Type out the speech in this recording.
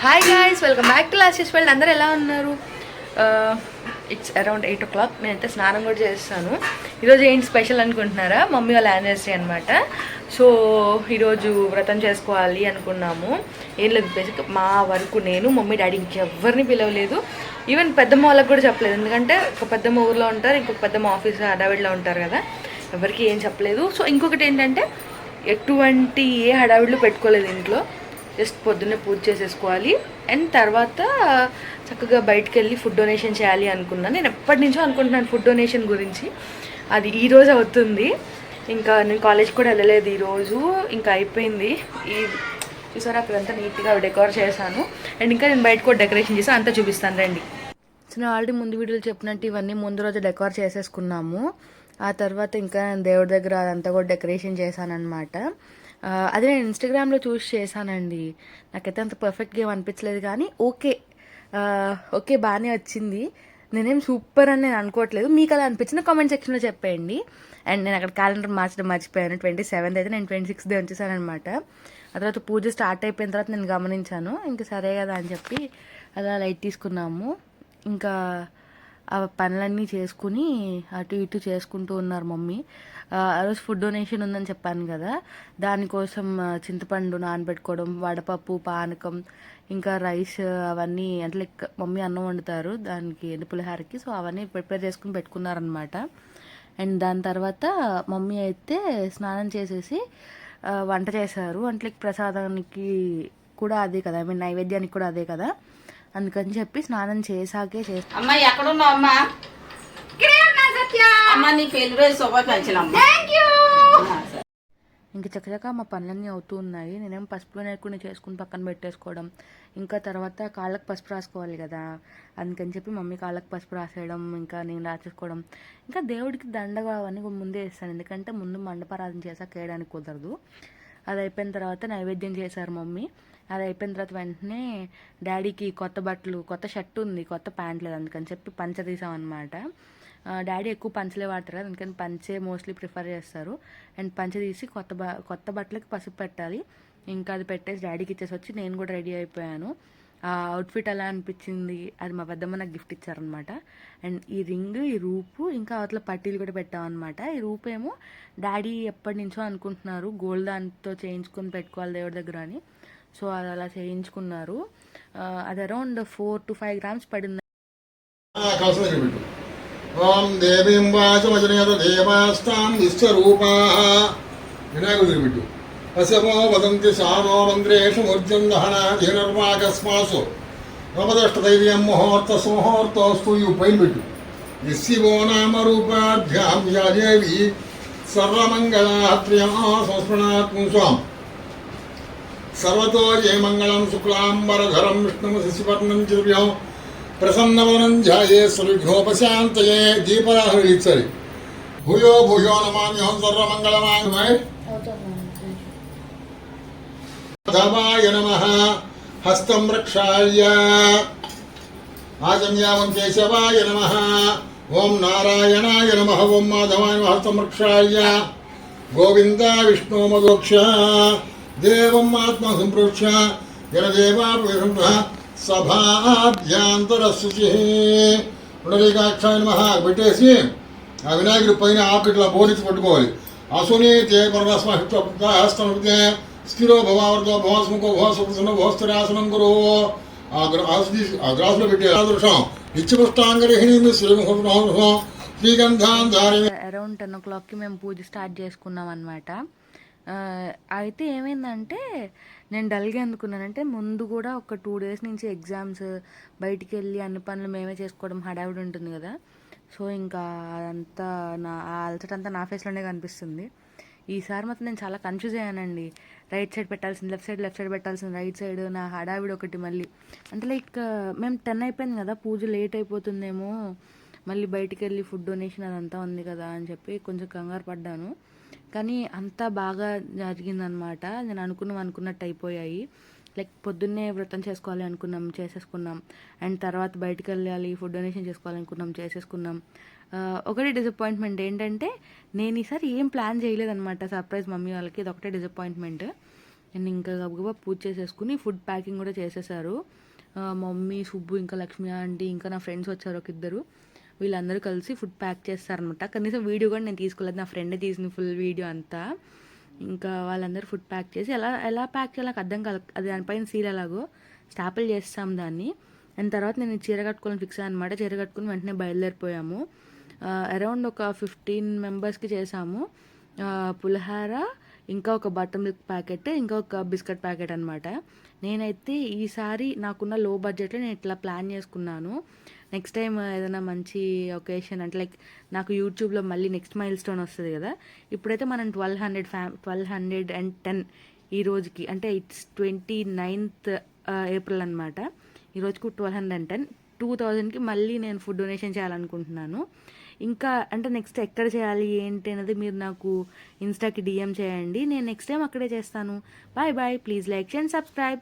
Hi guys, welcome back to last world. అందరూ ఎలా ఉన్నారు? It's around 8 o'clock. నేనైతే స్నానం కూడా చేస్తాను. ఈరోజు ఏంటి స్పెషల్ అనుకుంటున్నారా? మమ్మీ వాళ్ళ యానివర్సరీ అనమాట. సో ఈరోజు వ్రతం చేసుకోవాలి అనుకున్నాము. ఏం లేదు, బేసిక్ మా వరకు నేను మమ్మీ డాడీ ఇంకెవ్వరిని పిలవలేదు. ఈవెన్ పెద్దమ్మ వాళ్ళకి కూడా చెప్పలేదు, ఎందుకంటే ఒక పెద్దమ్మ ఊర్లో ఉంటారు, ఇంకొక పెద్దమ్మ ఆఫీస్ హడావిడిలో ఉంటారు కదా, ఎవరికి ఏం చెప్పలేదు. సో ఇంకొకటి ఏంటంటే ఎటువంటి ఏ హడావిడిలో పెట్టుకోలేదు ఇంట్లో. జస్ట్ పొద్దున్నే పూజ చేసేసుకోవాలి అండ్ తర్వాత చక్కగా బయటకు వెళ్ళి ఫుడ్ డొనేషన్ చేయాలి అనుకున్నాను. నేను ఎప్పటి నుంచో అనుకుంటున్నాను ఫుడ్ డొనేషన్ గురించి. అది ఈరోజు అవుతుంది. ఇంకా నేను కాలేజ్ కూడా వెళ్ళలేదు ఈరోజు, ఇంకా అయిపోయింది. ఈ చూసారా అక్కడంతా నీట్గా డెకరేట్ చేశాను అండ్ ఇంకా నేను బయట కూడా డెకరేషన్ చేసాను, అంతా చూపిస్తాను రండి. సో నేను ఆల్రెడీ ముందు వీడియోలు చెప్పినట్టు ఇవన్నీ ముందు రోజు డెకరేట్ చేసేసుకున్నాము. ఆ తర్వాత ఇంకా నేను దేవుడి దగ్గర అదంతా కూడా డెకరేషన్ చేశాను అనమాట. అదే నేను ఇన్స్టాగ్రామ్లో చూసి చేశానండి. నాకైతే అంత పర్ఫెక్ట్గా ఏం అనిపించలేదు, కానీ ఓకే బాగానే వచ్చింది. నేనేం సూపర్ అని నేను అనుకోవట్లేదు. మీకు అలా అనిపించిన కామెంట్ సెక్షన్లో చెప్పేయండి. అండ్ నేను అక్కడ క్యాలెండర్ మార్చడం మర్చిపోయాను. 27th అయితే నేను 26th ఉంచేసాను అనమాట. ఆ తర్వాత పూజ స్టార్ట్ అయిపోయిన తర్వాత నేను గమనించాను. ఇంకా సరే కదా అని చెప్పి అలా లైట్ తీసుకున్నాము. ఇంకా ఆ పనులన్నీ చేసుకుని అటు ఇటు చేసుకుంటూ ఉన్నారు మమ్మీ. ఆ రోజు ఫుడ్ డొనేషన్ ఉందని చెప్పాను కదా, దానికోసం చింతపండు నానబెట్టుకోవడం, వడపప్పు, పానకం, ఇంకా రైస్ అవన్నీ అంటే లైక్ మమ్మీ అన్నం వండుతారు దానికి పులిహారకి. సో అవన్నీ ప్రిపేర్ చేసుకుని పెట్టుకున్నారనమాట. అండ్ దాని తర్వాత మమ్మీ అయితే స్నానం చేసేసి వంట చేశారు. అంటే లైక్ ప్రసాదానికి కూడా అదే కదా, నైవేద్యానికి కూడా అదే కదా, అందుకని చెప్పి స్నానం చేసాకే చేస్తా. అమ్మా ఎక్కడున్నావు అమ్మా? అమ్మా నీ పెళ్లి రోజు శుభాకాంక్షలు. ఇంకా చక్కగా మా పనులన్నీ అవుతూ ఉన్నాయి. నేనేం పసుపు నేర్కొని చేసుకుని పక్కన పెట్టేసుకోవడం, ఇంకా తర్వాత కాళ్ళకు పసుపు రాసుకోవాలి కదా, అందుకని చెప్పి మమ్మీ కాళ్ళకు పసుపు రాసేయడం, ఇంకా నేను రాసేసుకోవడం. ఇంకా దేవుడికి దండగా అవన్నీ ముందే వేస్తాను, ఎందుకంటే ముందు మండపారాధన చేసాక వేయడానికి కుదరదు. అది అయిపోయిన తర్వాత నైవేద్యం చేశారు మమ్మీ. అది అయిపోయిన తర్వాత వెంటనే డాడీకి కొత్త బట్టలు, కొత్త షర్ట్ ఉంది, కొత్త ప్యాంట్ లేదు, అందుకని చెప్పి పంచ తీసామన్నమాట. డాడీ ఎక్కువ పంచలే వాడతారు కదా, అందుకని పంచే మోస్ట్లీ ప్రిఫర్ చేస్తారు. అండ్ పంచ తీసి కొత్త బట్టలకి పసుపు పెట్టాలి. ఇంకా అది పెట్టేసి డాడీకి ఇచ్చేసి వచ్చి నేను కూడా రెడీ అయిపోయాను. ఆ అవుట్ఫిట్ ఎలా అనిపించింది, అది మా పెద్దమ్మ నాకు గిఫ్ట్ ఇచ్చారనమాట. అండ్ ఈ రింగ్, ఈ రూపు, ఇంకా అవతల పట్టీలు కూడా పెట్టామన్నమాట. ఈ రూపు ఏమో డాడీ ఎప్పటి నుంచో అనుకుంటున్నారు గోల్డ్ దాంతో చేయించుకొని పెట్టుకోవాలి దేవుడి దగ్గర అని. సో అది అలా చేయించుకున్నారు. అది అరౌండ్ 4 to 5 grams పడింది. ఓం దేవీం వాచమజనయత దేవాస్తాం విశ్వరూపాః. వినాయకుడు పెట్టు. అసమో వదంతి సానో మంత్రేషు మూర్జం దహనాధినర్వాకస్మాసు నవదష్టధైర్యం ముహూర్త సుముహూర్తోస్తు. ఇవి పైన పెట్టు. యస్యో నామరూపాభ్యాం యాదేవి సర్వమంగళాత్ర్యం సంస్మరణాత్మం స్వాం. సర్వతో జయమంగళం శుక్లాంబరధరం విష్ణుం శశివర్ణం చతుర్భుజం ప్రసన్నవనం ధ్యాయే సర్వవిఘ్నోపశాంతయే. దీపరాహు వెలిగించాలి. భూయో భూయో నమామ్యహం సర్వమంగళమాయ ధమాయ నమః. హస్తం రక్షాయ ఆజన్యావం కేశవాయ నమః. ఓం నారాయణాయ నమః. ఓం మాధవాయ నమః. హస్తం రక్షాయ గోవింద విష్ణు మదోక్ష దేవం ఆత్మ సంప్రోక్ష జనదేవాప సభాభ్యాంతరశుచి. పుండరీకాక్షాయ నమః పెట్టేసి ఆ వినాయకుడి పైన ఆకుట్లా బోధించి పట్టుకోవాలి. అసునీతే పరమస్మహిష్టం స్థిరో భవావర్తో భవాస్ముఖో భవసున్న భవస్థిరాసనం గురు. ఆ గ్రాసులో పెట్టే ఆదృశం నిత్యపుష్టాంగరిహిణి శ్రీముఖం శ్రీగంధాంధారి. అరౌండ్ 10 o'clockకి మేము పూజ స్టార్ట్ చేసుకున్నాం అనమాట. అయితే ఏమైందంటే నేను డల్గా ఎందుకున్నానంటే, ముందు కూడా ఒక 2 days నుంచి ఎగ్జామ్స్, బయటికి వెళ్ళి అన్ని పనులు మేమే చేసుకోవడం హడావిడి ఉంటుంది కదా. సో ఇంకా అదంతా ఆ అలసటంతా నా ఫేస్లోనే కనిపిస్తుంది. ఈసారి మాత్రం నేను చాలా కన్ఫ్యూజ్ అయ్యానండి. రైట్ సైడ్ పెట్టాల్సింది లెఫ్ట్ సైడ్ పెట్టాల్సింది రైట్ సైడ్, నా హడావిడి ఒకటి. మళ్ళీ అంటే లైక్ మేము 10 అయిపోయింది కదా, పూజ లేట్ అయిపోతుందేమో, మళ్ళీ బయటికి వెళ్ళి ఫుడ్ డొనేషన్ అదంతా ఉంది కదా అని చెప్పి కొంచెం కంగారు పడ్డాను. కానీ అంతా బాగా జరిగిందనమాట. నేను అనుకున్నట్టు అయిపోయాయి. లైక్ పొద్దున్నే వ్రతం చేసుకోవాలి అనుకున్నాం, చేసేసుకున్నాం. అండ్ తర్వాత బయటకు వెళ్ళాలి, ఫుడ్ డొనేషన్ చేసుకోవాలనుకున్నాం, చేసేసుకున్నాం. ఒకటి డిసప్పాయింట్మెంట్ ఏంటంటే, నేను ఈసారి ఏం ప్లాన్ చేయలేదన్నమాట సర్ప్రైజ్ మమ్మీ వాళ్ళకి. ఇది ఒకటే డిసప్పాయింట్మెంట్. నేను ఇంకా గబగబా పూజ చేసేసుకుని ఫుడ్ ప్యాకింగ్ కూడా చేసేసారు. మమ్మీ, సుబ్బు, ఇంకా లక్ష్మి ఆంటీ, ఇంకా నా ఫ్రెండ్స్ వచ్చారు ఒక ఇద్దరు. వీళ్ళందరూ కలిసి ఫుడ్ ప్యాక్ చేస్తారనమాట. కనీసం వీడియో కూడా నేను తీసుకోలేదు, నా ఫ్రెండే తీసింది ఫుల్ వీడియో అంతా. ఇంకా వాళ్ళందరూ ఫుడ్ ప్యాక్ చేసి ఎలా ప్యాక్ చేయాలో నాకు అర్థం కాదు. అది దానిపైన సీల్ ఎలాగో స్టాపుల్ చేస్తాం దాన్ని. అండ్ తర్వాత నేను చీర కట్టుకోవాలని ఫిక్స్ అయ్యాను అనమాట. చీర కట్టుకుని వెంటనే బయలుదేరిపోయాము. అరౌండ్ ఒక 15 మెంబర్స్కి చేసాము. పులిహార, ఇంకా ఒక బటర్ మిల్క్ ప్యాకెట్, ఇంకా ఒక బిస్కెట్ ప్యాకెట్ అనమాట. నేనైతే ఈసారి నాకున్న లో బడ్జెట్లో నేను ఇట్లా ప్లాన్ చేసుకున్నాను. నెక్స్ట్ టైం ఏదైనా మంచి ఒకేషన్ అంటే లైక్ నాకు యూట్యూబ్లో మళ్ళీ నెక్స్ట్ మైల్ స్టోన్ వస్తుంది కదా. ఇప్పుడైతే మనం 1210 ఈ రోజుకి, అంటే ఇట్స్ 29th ఏప్రిల్ అనమాట. ఈ రోజుకు 1210, 2000కి మళ్ళీ నేను ఫుడ్ డొనేషన్ చేయాలనుకుంటున్నాను. ఇంకా అంటే నెక్స్ట్ ఎక్కడ చేయాలి ఏంటి అనేది మీరు నాకు ఇన్స్టాకి DM చేయండి. నేను నెక్స్ట్ టైం అక్కడే చేస్తాను. Bye bye. Please like and subscribe.